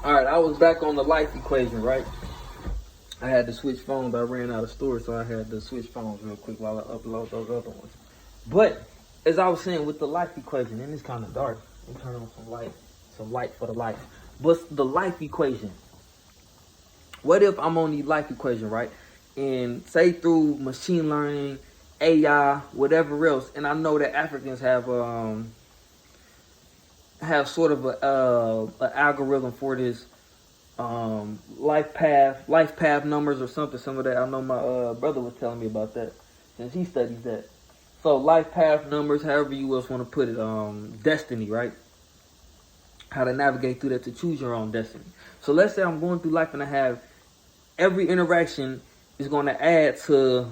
All right, I was back on the life equation, right? I had to switch phones. I ran out of storage, so I had to switch phones real quick while I upload those other ones. But as I was saying with the life equation, and it's kind of dark. Let me turn on some light for the life. But the life equation. What if I'm on the life equation, right? And say through machine learning, AI, whatever else, and I know that Africans have sort of a algorithm for this life path numbers or something. Some of that I know my brother was telling me about that since he studies that. So life path numbers, however you else want to put it, destiny, right? How to navigate through that to choose your own destiny. So let's say I'm going through life and I have every interaction is going to add to,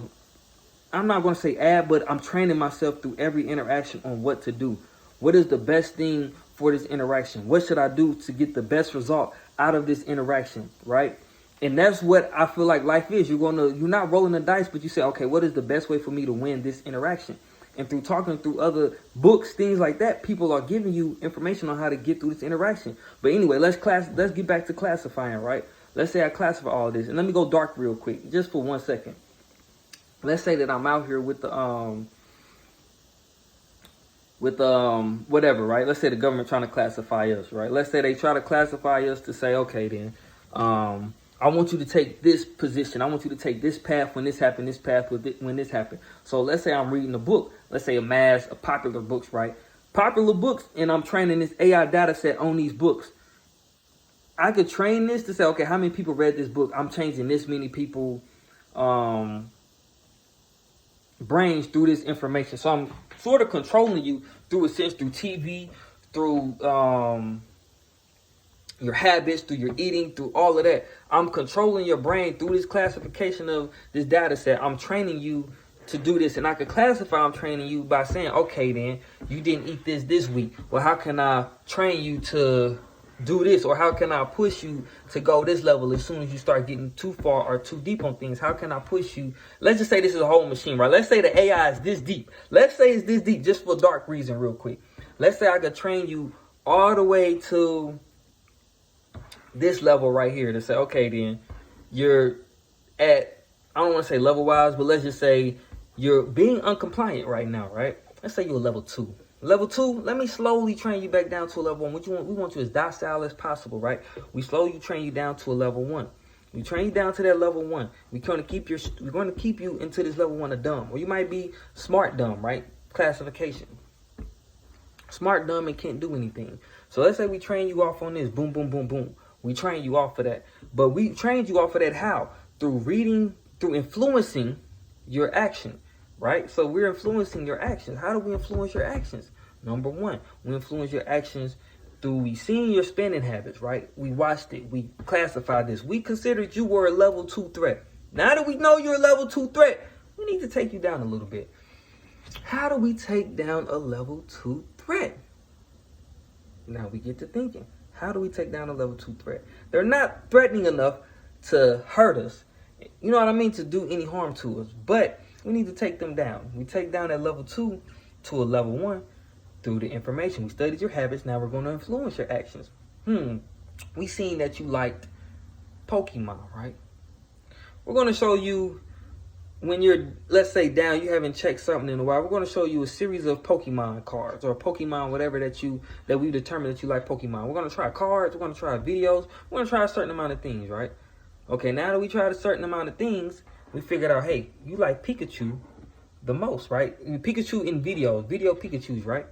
I'm not going to say add, but I'm training myself through every interaction on what to do. What is the best thing for this interaction? What should I do to get the best result out of this interaction, right? And that's what I feel like life is. You're not rolling the dice, but you say, okay, what is the best way for me to win this interaction? And through talking through other books, things like that, people are giving you information on how to get through this interaction. But anyway, let's get back to classifying, right? Let's say I classify all this, and let me go dark real quick, just for 1 second. Let's say that I'm out here with the whatever, right? Let's say the government trying to classify us, right? Let's say they try to classify us to say, okay, then, I want you to take this position. I want you to take this path when this happened, this path when this happened. So let's say I'm reading a book. Let's say a popular books, right? Popular books, and I'm training this AI data set on these books. I could train this to say, okay, how many people read this book? I'm changing this many people brains through this information. So I'm sort of controlling you through a sense, through TV, through your habits, through your eating, through all of that. I'm controlling your brain through this classification of this data set. I'm training you to do this, and I could classify I'm training you by saying, okay, then you didn't eat this week. Well, how can I train you to do this, or how can I push you to go this level as soon as you start getting too far or too deep on things? How can I push you? Let's just say this is a whole machine, right? Let's say the AI is this deep. Let's say it's this deep, just for dark reason real quick. Let's say I could train you all the way to this level right here to say, okay, then you're at, I don't want to say level wise, but let's just say you're being uncompliant right now, right? Let's say you're level 2. Level 2, let me slowly train you back down to a level 1. We want you as docile as possible, right? We slowly train you down to a level 1. We train you down to that level 1. We're going to keep you into this level 1 of dumb. Or you might be smart dumb, right? Classification. Smart dumb and can't do anything. So let's say we train you off on this. Boom, boom, boom, boom. We train you off of that. But we trained you off of that how? Through reading, through influencing your action, right? So we're influencing your actions. How do we influence your actions? Number 1, we influence your actions through we seeing your spending habits, right? We watched it. We classified this. We considered you were a level 2 threat. Now that we know you're a level 2 threat, we need to take you down a little bit. How do we take down a level 2 threat? Now we get to thinking. How do we take down a level 2 threat? They're not threatening enough to hurt us. You know what I mean? To do any harm to us. But we need to take them down. We take down that level 2 to a level 1 through the information. We studied your habits. Now we're going to influence your actions. We seen that you liked Pokemon, right? We're going to show you when you're, let's say, down, you haven't checked something in a while. We're going to show you a series of Pokemon cards or Pokemon, whatever that we determined that you like Pokemon. We're going to try cards. We're going to try videos. We're going to try a certain amount of things, right? Okay, now that we tried a certain amount of things, we figured out, hey, you like Pikachu the most, right? Pikachu in videos, video Pikachus, right?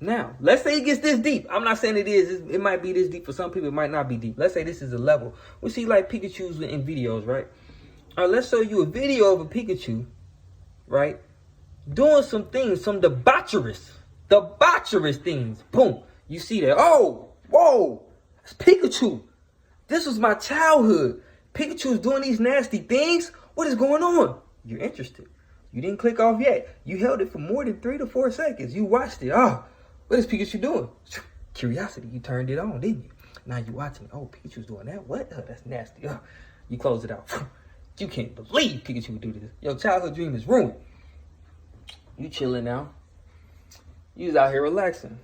Now, let's say it gets this deep. I'm not saying it is. It might be this deep. For some people, it might not be deep. Let's say this is a level. We see like Pikachus in videos, right? All right, let's show you a video of a Pikachu, right? Doing some things, some debaucherous things. Boom. You see that. Oh, whoa. It's Pikachu. This was my childhood. Pikachu's doing these nasty things. What is going on? You're interested. You didn't click off yet. You held it for more than 3 to 4 seconds. You watched it. Oh, what is Pikachu doing? Curiosity. You turned it on, didn't you? Now you're watching. Oh, Pikachu's doing that? What? Oh, that's nasty. Oh, you close it out. You can't believe Pikachu would do this. Your childhood dream is ruined. You chilling now. You was out here relaxing.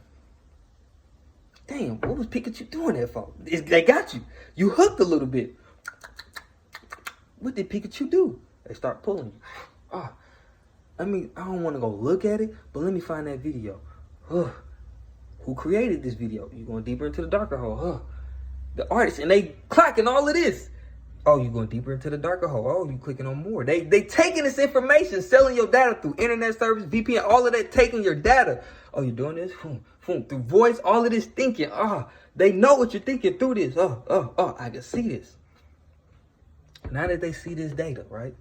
Damn, what was Pikachu doing that for? They got you. You hooked a little bit. What did Pikachu do? They start pulling you. Oh, I don't want to go look at it, but let me find that video. Who created this video? You going deeper into the darker hole, The artist, and they clocking all of this. Oh, you going deeper into the darker hole. Oh, you clicking on more. They taking this information, selling your data through internet service, VPN, all of that, taking your data. Oh, you're doing this? Through voice, all of this thinking. They know what you're thinking through this. I can see this. Now that they see this data, right?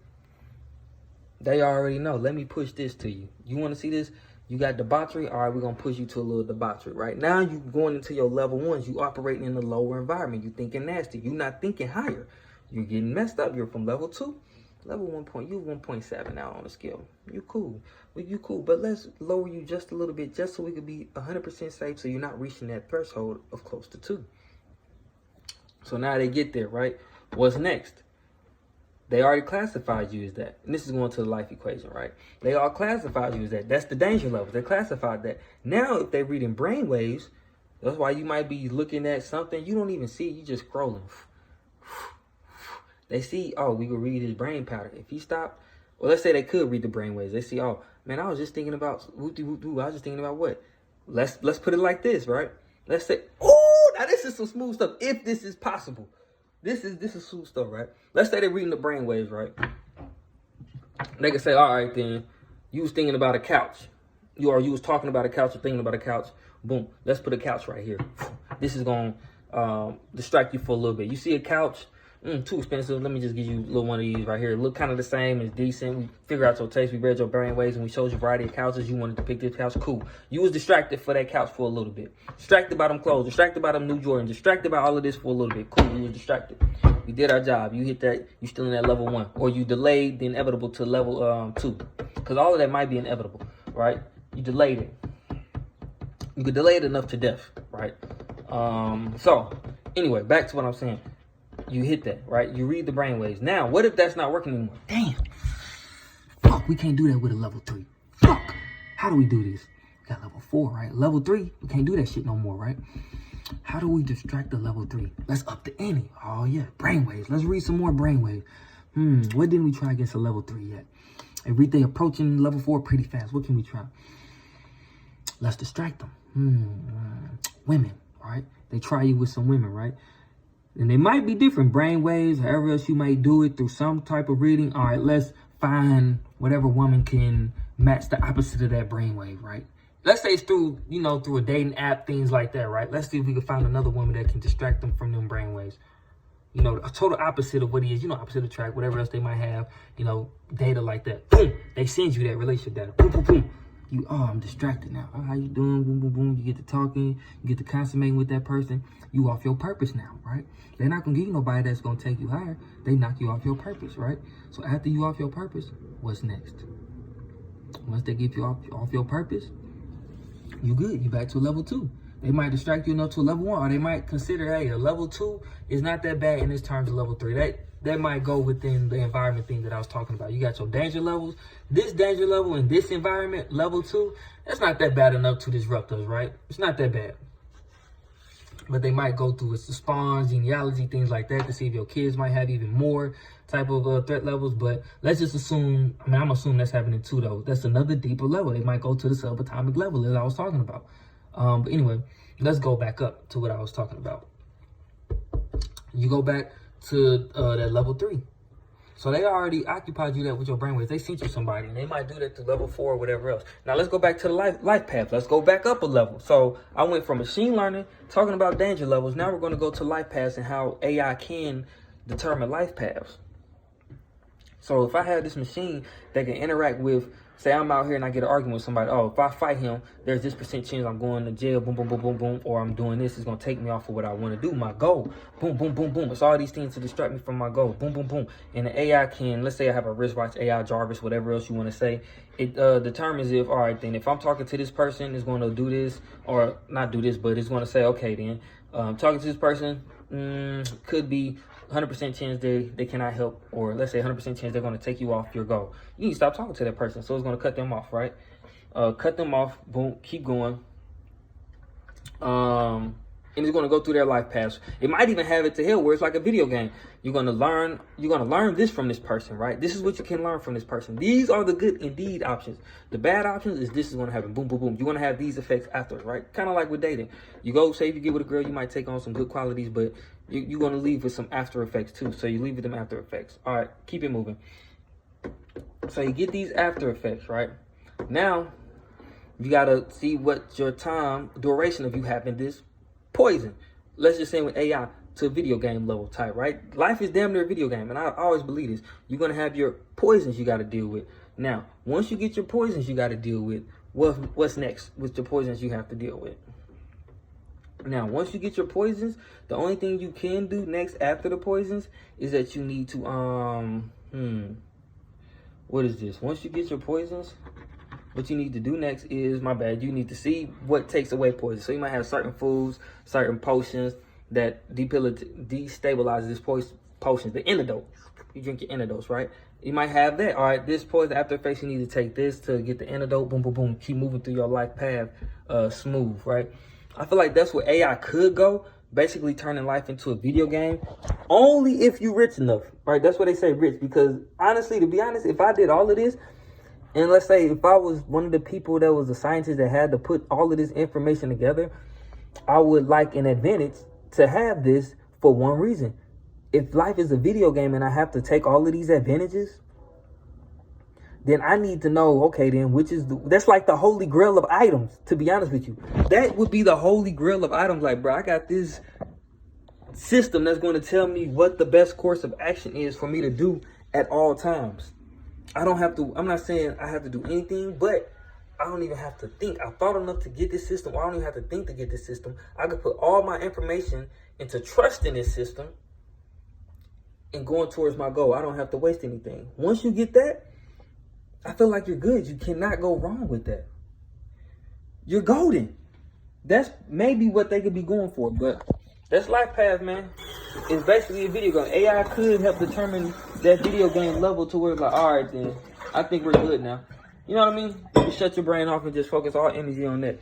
They already know. Let me push this to you. You want to see this? You got debauchery? All right, we're going to push you to a little debauchery, right? Now you going into your level ones. You operating in the lower environment. You thinking nasty. You not thinking higher. You're getting messed up. You're from level 2. Level 1 you 1.7 now on the scale. You cool. Well, you cool. But let's lower you just a little bit just so we could be 100% safe so you're not reaching that threshold of close to 2. So now they get there, right? What's next? They already classified you as that. And this is going to the life equation, right? They all classified you as that. That's the danger level. They classified that. Now, if they're reading brainwaves, that's why you might be looking at something you don't even see. You just scrolling. They see, oh, we could read his brain pattern. If he stopped, well, let's say they could read the brainwaves. They see, oh, man, I was just thinking about whoop-de-whoop-doo. I was just thinking about what? Let's put it like this, right? Let's say, oh, now this is some smooth stuff. If this is possible. This is smooth stuff, right? Let's say they're reading the brainwaves, right? They can say, all right, then, you was thinking about a couch. You was talking about a couch or thinking about a couch. Boom. Let's put a couch right here. This is going to distract you for a little bit. You see a couch? Too expensive. Let me just give you a little one of these right here. Look kind of the same. It's decent. We figure out your taste. We read your brainwaves and we showed you a variety of couches. You wanted to pick this couch. Cool. You was distracted for that couch for a little bit. Distracted by them clothes. Distracted by them new Jordan. Distracted by all of this for a little bit. Cool. You was distracted. We did our job. You hit that. You still in that level 1. Or you delayed the inevitable to level 2. Because all of that might be inevitable, right? You delayed it. You could delay it enough to death, right? So, anyway, back to what I'm saying. You hit that, right? You read the brainwaves. Now, what if that's not working anymore? Damn. Fuck, we can't do that with a level 3. Fuck. How do we do this? We got level 4, right? Level 3, we can't do that shit no more, right? How do we distract the level 3? Let's up the ante. Oh, yeah. Brainwaves. Let's read some more brainwaves. What didn't we try against a level 3 yet? They approaching level 4 pretty fast. What can we try? Let's distract them. Women, right? They try you with some women, right? And they might be different brainwaves, however else you might do it through some type of reading. All right, let's find whatever woman can match the opposite of that brainwave, right? Let's say it's through, through a dating app, things like that, right? Let's see if we can find another woman that can distract them from them brainwaves. A total opposite of what he is, opposite of track, whatever else they might have, data like that. Boom, they send you that relationship data. Boom, boom, boom. I'm distracted now. Oh, how you doing? Boom, boom, boom. You get to talking. You get to consummating with that person. You off your purpose now, right? They're not going to give you nobody that's going to take you higher. They knock you off your purpose, right? So after you off your purpose, what's next? Once they get you off your purpose, you good. You back to level 2. They might distract you enough to a level 1, or they might consider, hey, a level 2 is not that bad in this terms of level 3. That might go within the environment thing that I was talking about. You got your danger levels. This danger level in this environment, level 2, that's not that bad enough to disrupt us, right? It's not that bad. But they might go through its spawns, genealogy, things like that to see if your kids might have even more type of threat levels. But let's just assume, I'm assuming that's happening too, though. That's another deeper level. They might go to the subatomic level that I was talking about. But anyway, let's go back up to what I was talking about. You go back to that level 3. So they already occupied you that with your brainwaves. They sent you somebody, and they might do that to level 4 or whatever else. Now let's go back to the life path. Let's go back up a level. So I went from machine learning, talking about danger levels. Now we're going to go to life paths and how AI can determine life paths. So if I have this machine that can interact with, say I'm out here and I get an argument with somebody. Oh, if I fight him, there's this percent chance I'm going to jail. Boom, boom, boom, boom, boom. Or I'm doing this. It's going to take me off of what I want to do. My goal. Boom, boom, boom, boom. It's all these things to distract me from my goal. Boom, boom, boom. And the AI can, let's say I have a wristwatch, AI Jarvis, whatever else you want to say. It determines if, all right, then if I'm talking to this person, it's going to do this. Or not do this, but it's going to say, okay, then talking to this person could be 100% chance they cannot help, or let's say 100% chance they're going to take you off your goal. You need to stop talking to that person. So it's going to cut them off, right? Cut them off. Boom. Keep going. and it's going to go through their life paths. It might even have it to hell where it's like a video game. You're going to learn this from this person, right? This is what you can learn from this person. These are the good indeed options. The bad options is this is going to happen. Boom, boom, boom. You're going to have these effects afterwards, right? Kind of like with dating. You go, say if you get with a girl, you might take on some good qualities, but you're going to leave with some after effects too. So you leave with them after effects. All right, keep it moving. So you get these after effects, right? Now, you got to see what your time duration of you having this poison. Let's just say with AI to video game level type, right? Life is damn near a video game, and I always believe this. You're going to have your poisons you got to deal with. Now, once you get your poisons you got to deal with, what's next with your poisons you have to deal with? Now, once you get your poisons, the only thing you can do next after the poisons is that you need to, what is this? Once you get your poisons, what you need to do next is, you need to see what takes away poison. So you might have certain foods, certain potions that destabilize this potions, the antidote. You drink your antidotes, right? You might have that. All right, this poison after effects, you need to take this to get the antidote. Boom, boom, boom. Keep moving through your life path smooth, right? I feel like that's where AI could go. Basically turning life into a video game. Only if you're rich enough, right? That's what they say, rich. Because honestly, to be honest, if I did all of this, and let's say if I was one of the people that was a scientist that had to put all of this information together, I would like an advantage to have this for one reason. If life is a video game and I have to take all of these advantages, then I need to know, okay, then that's like the holy grail of items, to be honest with you. That would be the holy grail of items. Like, bro, I got this system that's going to tell me what the best course of action is for me to do at all times. I'm not saying I have to do anything, but I don't even have to think. I thought enough to get this system. I don't even have to think to get this system. I could put all my information into trusting this system and going towards my goal. I don't have to waste anything. Once you get that, I feel like you're good. You cannot go wrong with that. You're golden. That's maybe what they could be going for, but that's life path, man. It's basically a video game. AI could help determine that video game level to where it's like, all right, then I think we're good now. You know what I mean? You shut your brain off and just focus all energy on that.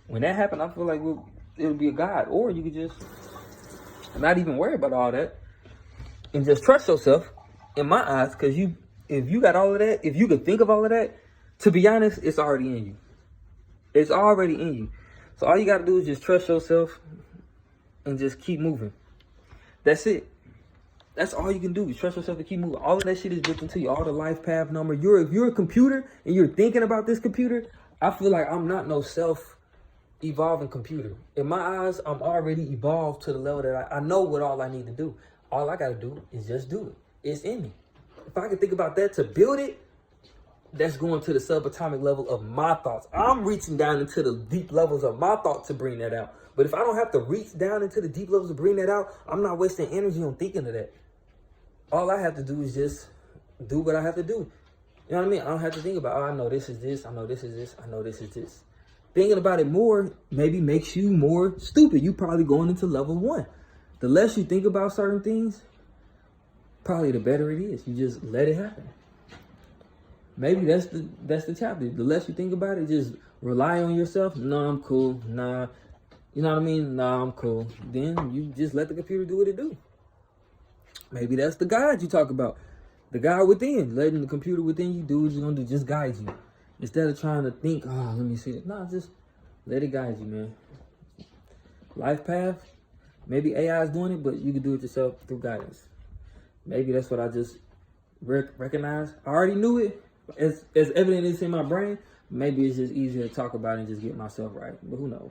When that happens, I feel like it'll be a god. Or you could just not even worry about all that and just trust yourself, in my eyes, because if you got all of that, if you could think of all of that, to be honest, it's already in you. It's already in you. So all you got to do is just trust yourself and just keep moving. That's it. That's all you can do is trust yourself and keep moving. All of that shit is built into you. All the life path number. If you're a computer and you're thinking about this computer, I feel like I'm not no self-evolving computer. In my eyes, I'm already evolved to the level that I know what all I need to do. All I got to do is just do it. It's in me. If I can think about that to build it, that's going to the subatomic level of my thoughts. I'm reaching down into the deep levels of my thought to bring that out. But if I don't have to reach down into the deep levels to bring that out, I'm not wasting energy on thinking of that. All I have to do is just do what I have to do. You know what I mean? I don't have to think about, I know this is this, I know this is this, I know this is this. Thinking about it more maybe makes you more stupid. You probably going into level 1. The less you think about certain things, probably the better it is. You just let it happen. Maybe that's the chapter. The less you think about it, just rely on yourself. No, I'm cool. Nah. You know what I mean? Nah, I'm cool. Then you just let the computer do what it do. Maybe that's the guide you talk about. The guide within. Letting the computer within you do what it's going to do. Just guide you. Instead of trying to think, oh, let me see it. No, just let it guide you, man. Life path. Maybe AI is doing it, but you can do it yourself through guidance. Maybe that's what I just recognize. I already knew it. As evident as in my brain, maybe it's just easier to talk about it and just get myself right. But who knows?